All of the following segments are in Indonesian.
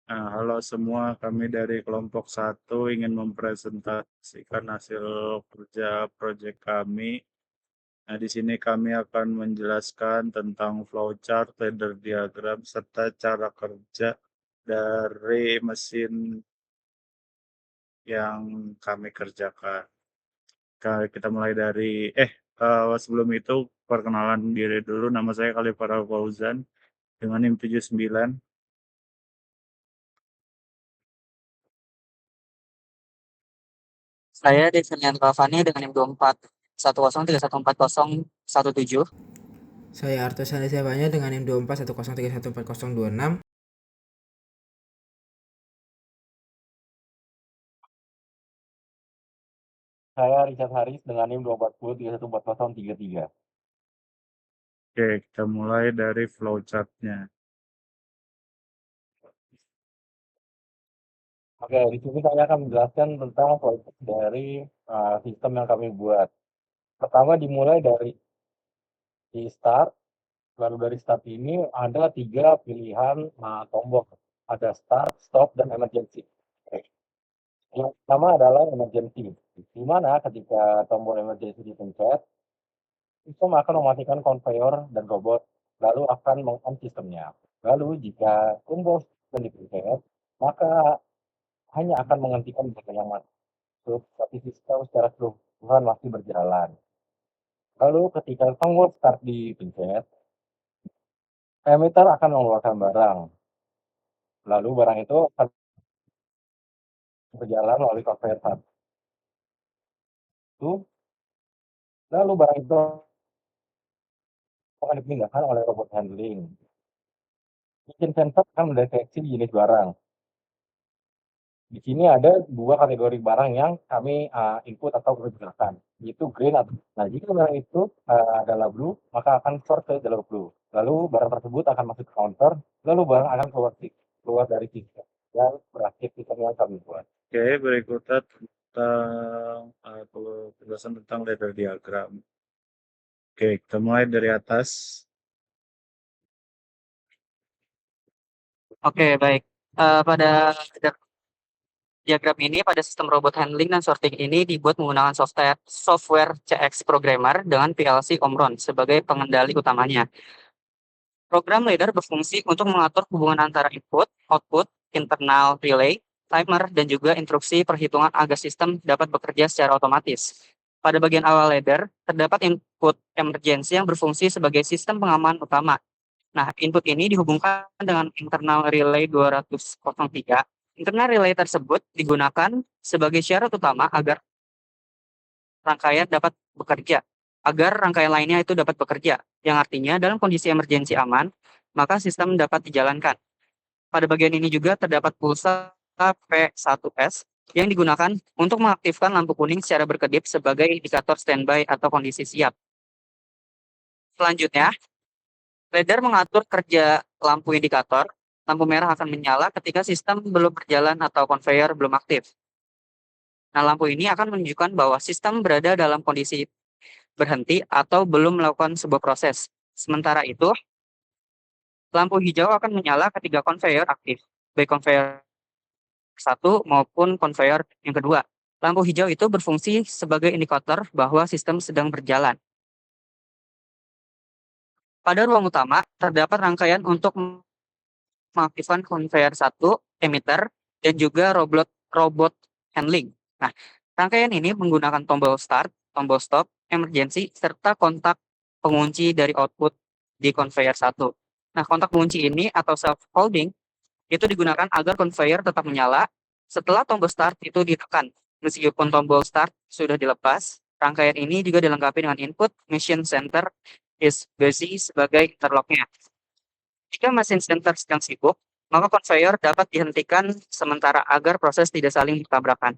Halo semua, kami dari kelompok satu ingin mempresentasikan hasil kerja proyek kami. Nah, di sini kami akan menjelaskan tentang flowchart, ladder diagram, serta cara kerja dari mesin yang kami kerjakan. Kita mulai dari, sebelum itu perkenalan diri dulu. Nama saya Khalifara Fauzan dengan NIM 79. Saya Devinian Kavani dengan NIM 241030340117. Saya Arto Sandi Sevanya dengan NIM 2410314026. Saya Richard Haris dengan NIM 240314033. Oke, kita mulai dari flowchart-nya. Oke, di sini saya akan menjelaskan tentang proses dari sistem yang kami buat. Pertama dimulai dari di start, lalu dari start ini ada tiga pilihan tombol. Ada start, stop, dan emergency. Oke. Yang pertama adalah emergency, di mana ketika tombol emergency dipencet, sistem akan mematikan konveyor dan robot, lalu akan meng-on sistemnya. Lalu jika tombol sistem dipencet, maka hanya akan menghentikan bagian yang masuk, tapi sistem secara keseluruhan masih berjalan. Lalu ketika tombol start dipencet, emitter akan mengeluarkan barang. Lalu barang itu akan berjalan melalui conveyor satu. Lalu barang itu akan dipindahkan oleh robot handling. Mesin sensor akan mendeteksi jenis barang. Di sini ada dua kategori barang yang kami input atau kerjakan, yaitu green atau. Nah, jika barang itu adalah blue, maka akan sort ke jalur blue. Lalu barang tersebut akan masuk ke counter, lalu barang akan keluar dari sistem dan berakhir sistem yang kami buat. Oke, berikutnya tentang penjelasan tentang ladder diagram. Oke, kita mulai dari atas. Oke, baik. Pada diagram ini, pada sistem robot handling dan sorting ini dibuat menggunakan software CX Programmer dengan PLC Omron sebagai pengendali utamanya. Program ladder berfungsi untuk mengatur hubungan antara input, output, internal relay, timer, dan juga instruksi perhitungan agar sistem dapat bekerja secara otomatis. Pada bagian awal ladder, terdapat input emergency yang berfungsi sebagai sistem pengaman utama. Nah, input ini dihubungkan dengan internal relay 203. Internal relay tersebut digunakan sebagai syarat utama agar rangkaian dapat bekerja, agar rangkaian lainnya itu dapat bekerja, yang artinya dalam kondisi emergensi aman, maka sistem dapat dijalankan. Pada bagian ini juga terdapat pulsa P1S yang digunakan untuk mengaktifkan lampu kuning secara berkedip sebagai indikator standby atau kondisi siap. Selanjutnya, ladder mengatur kerja lampu indikator. Lampu merah akan menyala ketika sistem belum berjalan atau conveyor belum aktif. Nah, lampu ini akan menunjukkan bahwa sistem berada dalam kondisi berhenti atau belum melakukan sebuah proses. Sementara itu, lampu hijau akan menyala ketika conveyor aktif, baik conveyor satu maupun conveyor yang kedua. Lampu hijau itu berfungsi sebagai indikator bahwa sistem sedang berjalan. Pada ruang utama, terdapat rangkaian untuk mengaktifkan conveyor satu, emitter, dan juga robot handling. Nah, rangkaian ini menggunakan tombol start, tombol stop, emergency, serta kontak pengunci dari output di conveyor satu. Nah, kontak pengunci ini atau self-holding itu digunakan agar conveyor tetap menyala setelah tombol start itu ditekan. Meskipun tombol start sudah dilepas, rangkaian ini juga dilengkapi dengan input machine center is busy sebagai interlocknya. Jika mesin center sedang sibuk, maka conveyor dapat dihentikan sementara agar proses tidak saling bertabrakan.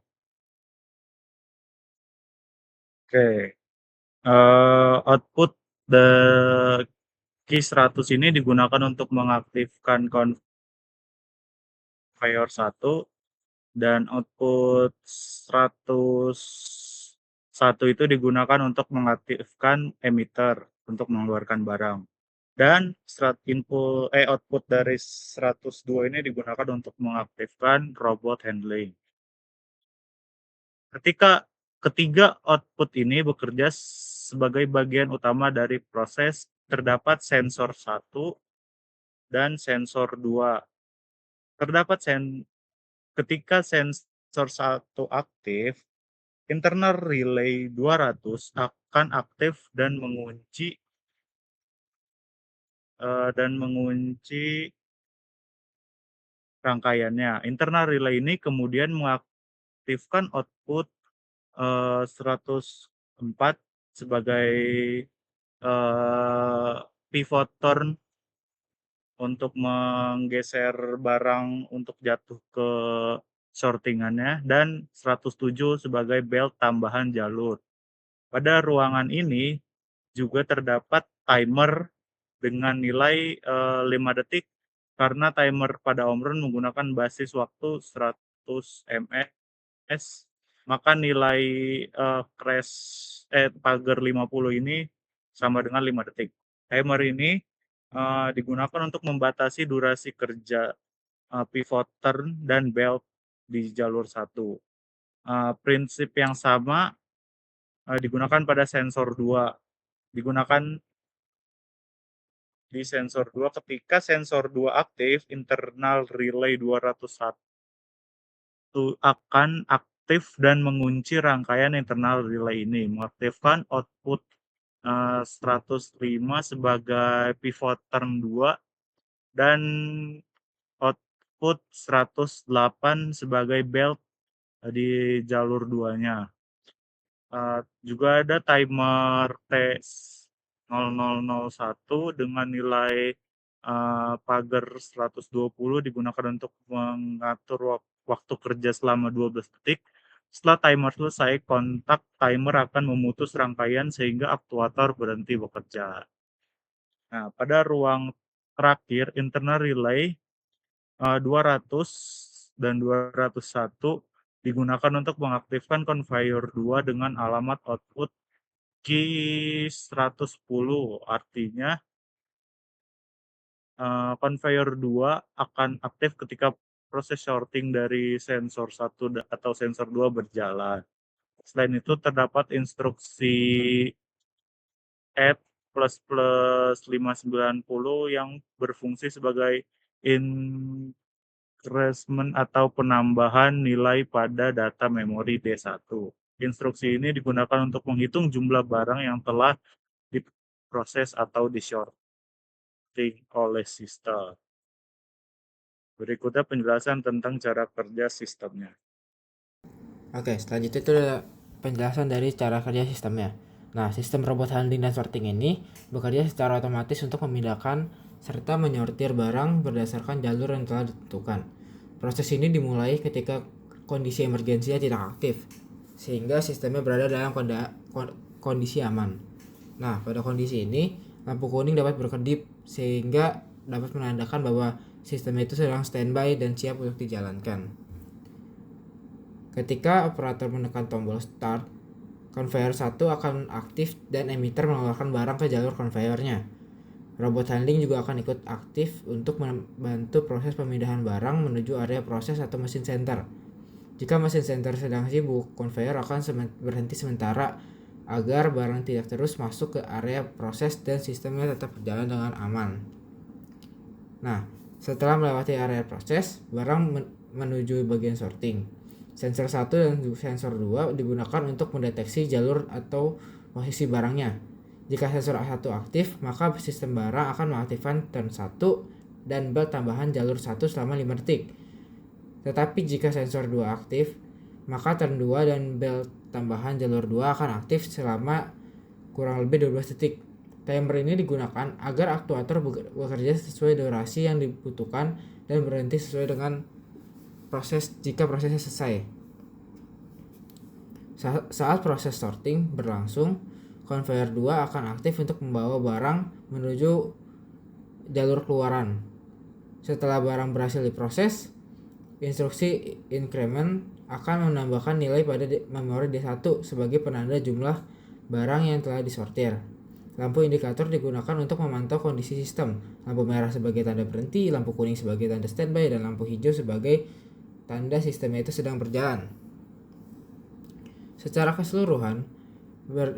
Oke, output the key 100 ini digunakan untuk mengaktifkan conveyor 1 dan output 101 itu digunakan untuk mengaktifkan emitter untuk mengeluarkan barang. Dan output dari 102 ini digunakan untuk mengaktifkan robot handling. Ketiga output ini bekerja sebagai bagian utama dari proses. Terdapat sensor 1 dan sensor 2. Ketika sensor 1 aktif, internal relay 200 akan aktif dan mengunci rangkaiannya. Internal relay ini kemudian mengaktifkan output 104 sebagai pivot turn untuk menggeser barang untuk jatuh ke sortingannya, dan 107 sebagai belt tambahan jalur. Pada ruangan ini juga terdapat timer dengan nilai 5 detik. Karena timer pada Omron menggunakan basis waktu 100 ms, maka nilai pagar 50 ini sama dengan 5 detik. Timer ini digunakan untuk membatasi durasi kerja pivot turn dan belt di jalur 1. Prinsip yang sama digunakan pada sensor 2. Digunakan di sensor 2 ketika sensor 2 aktif, internal relay 201 akan aktif dan mengunci rangkaian internal relay ini, mengaktifkan output 105 sebagai pivot turn 2 dan output 108 sebagai belt di jalur 2-nya. Juga ada timer T0001 dengan nilai pagar 120 digunakan untuk mengatur waktu kerja selama 12 detik. Setelah timer selesai, kontak timer akan memutus rangkaian sehingga aktuator berhenti bekerja. Nah, pada ruang terakhir, internal relay 200 dan 201 digunakan untuk mengaktifkan conveyor 2 dengan alamat output Q110. Artinya conveyor 2 akan aktif ketika proses sorting dari sensor 1 atau sensor 2 berjalan. Selain itu terdapat instruksi add ++590 yang berfungsi sebagai increment atau penambahan nilai pada data memori D1. Instruksi ini digunakan untuk menghitung jumlah barang yang telah diproses atau di-sorting oleh sistem. Berikutnya penjelasan tentang cara kerja sistemnya. Oke, selanjutnya itu adalah penjelasan dari cara kerja sistemnya. Nah, sistem robot handling dan sorting ini bekerja secara otomatis untuk memindahkan serta menyortir barang berdasarkan jalur yang telah ditentukan. Proses ini dimulai ketika kondisi emergensinya tidak aktif, sehingga sistemnya berada dalam kondisi aman. Nah, pada kondisi ini, lampu kuning dapat berkedip sehingga dapat menandakan bahwa sistem itu sedang standby dan siap untuk dijalankan. Ketika operator menekan tombol start, conveyor 1 akan aktif dan emitter mengeluarkan barang ke jalur conveyornya. Robot handling juga akan ikut aktif untuk membantu proses pemindahan barang menuju area proses atau mesin center. Jika mesin center sedang sibuk, conveyor akan berhenti sementara agar barang tidak terus masuk ke area proses dan sistemnya tetap berjalan dengan aman. Nah, setelah melewati area proses, barang menuju bagian sorting. Sensor 1 dan sensor 2 digunakan untuk mendeteksi jalur atau posisi barangnya. Jika sensor 1 aktif, maka sistem barang akan mengaktifkan turn 1 dan belt tambahan jalur 1 selama 5 detik. Tetapi jika sensor 2 aktif, maka turn 2 dan belt tambahan jalur 2 akan aktif selama kurang lebih 12 detik. Timer ini digunakan agar aktuator bekerja sesuai durasi yang dibutuhkan dan berhenti sesuai dengan jika prosesnya selesai. Saat proses sorting berlangsung, conveyor 2 akan aktif untuk membawa barang menuju jalur keluaran. Setelah barang berhasil diproses, instruksi increment akan menambahkan nilai pada memori D1 sebagai penanda jumlah barang yang telah disortir. Lampu indikator digunakan untuk memantau kondisi sistem. Lampu merah sebagai tanda berhenti, lampu kuning sebagai tanda standby, dan lampu hijau sebagai tanda sistemnya itu sedang berjalan. Secara keseluruhan,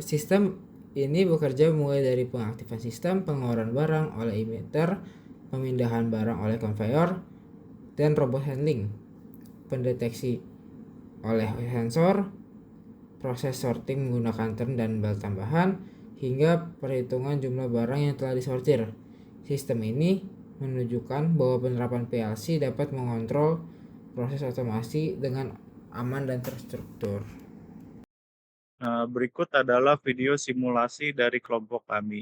sistem ini bekerja mulai dari pengaktifan sistem, pengeluaran barang oleh emitter, pemindahan barang oleh conveyor, dan robot handling, pendeteksi oleh sensor, proses sorting menggunakan turn dan belt tambahan, hingga perhitungan jumlah barang yang telah disortir. Sistem ini menunjukkan bahwa penerapan PLC dapat mengontrol proses otomasi dengan aman dan terstruktur. Berikut adalah video simulasi dari kelompok kami.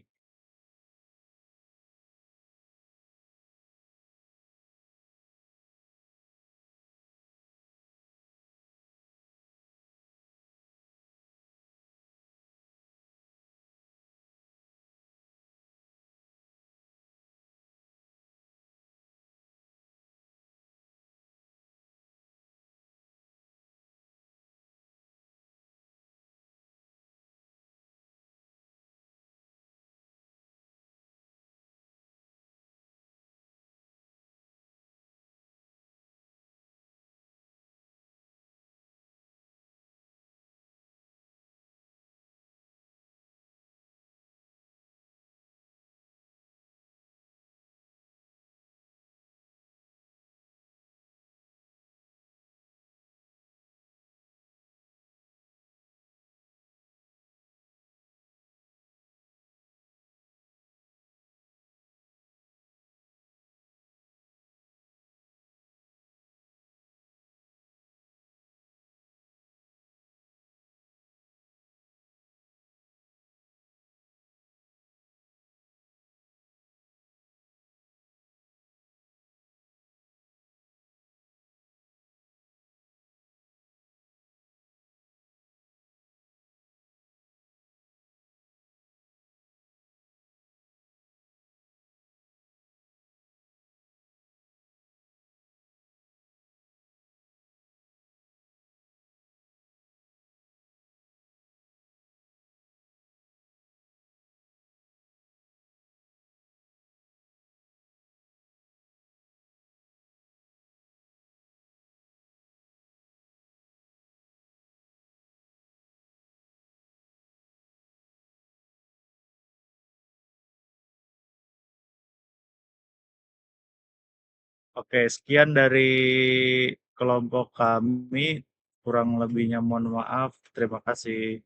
Oke, sekian dari kelompok kami. Kurang lebihnya mohon maaf. Terima kasih.